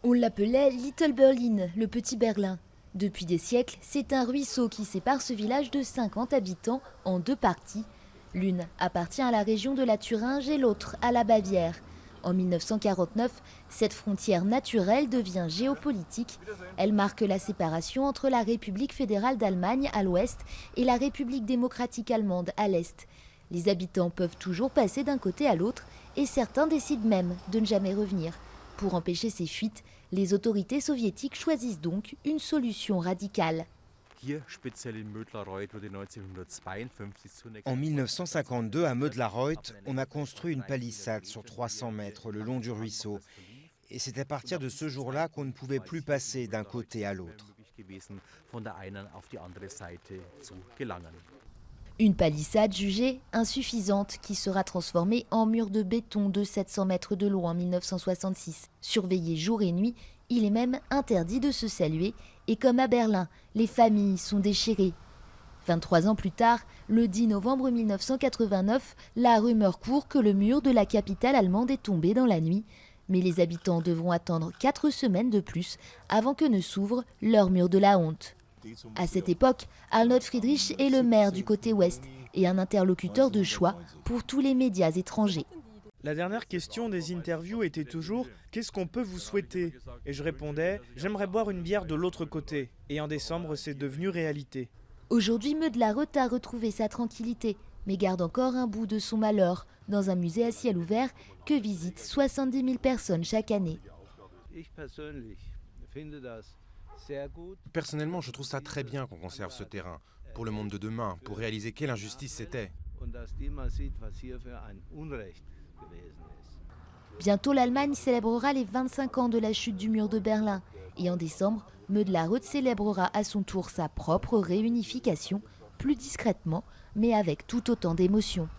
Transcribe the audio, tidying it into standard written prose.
On l'appelait Little Berlin, le petit Berlin. Depuis des siècles, c'est un ruisseau qui sépare ce village de 50 habitants en deux parties. L'une appartient à la région de la Thuringe et l'autre à la Bavière. En 1949, cette frontière naturelle devient géopolitique. Elle marque la séparation entre la République fédérale d'Allemagne à l'ouest et la République démocratique allemande à l'est. Les habitants peuvent toujours passer d'un côté à l'autre et certains décident même de ne jamais revenir. Pour empêcher ces fuites, les autorités soviétiques choisissent donc une solution radicale. En 1952, à Mödlareuth, on a construit une palissade sur 300 mètres le long du ruisseau. Et c'est à partir de ce jour-là qu'on ne pouvait plus passer d'un côté à l'autre. Une palissade jugée insuffisante qui sera transformée en mur de béton de 700 mètres de long en 1966. Surveillé jour et nuit, il est même interdit de se saluer et comme à Berlin, les familles sont déchirées. 23 ans plus tard, le 10 novembre 1989, la rumeur court que le mur de la capitale allemande est tombé dans la nuit. Mais les habitants devront attendre 4 semaines de plus avant que ne s'ouvre leur mur de la honte. À cette époque, Arnold Friedrich est le maire du côté ouest et un interlocuteur de choix pour tous les médias étrangers. La dernière question des interviews était toujours « Qu'est-ce qu'on peut vous souhaiter ?» Et je répondais « J'aimerais boire une bière de l'autre côté ». Et en décembre, c'est devenu réalité. Aujourd'hui, Mödlareuth a retrouvé sa tranquillité, mais garde encore un bout de son malheur dans un musée à ciel ouvert que visitent 70 000 personnes chaque année. Personnellement, je trouve ça très bien qu'on conserve ce terrain, pour le monde de demain, pour réaliser quelle injustice c'était. Bientôt, l'Allemagne célébrera les 25 ans de la chute du mur de Berlin. Et en décembre, Mödlareuth célébrera à son tour sa propre réunification, plus discrètement, mais avec tout autant d'émotion.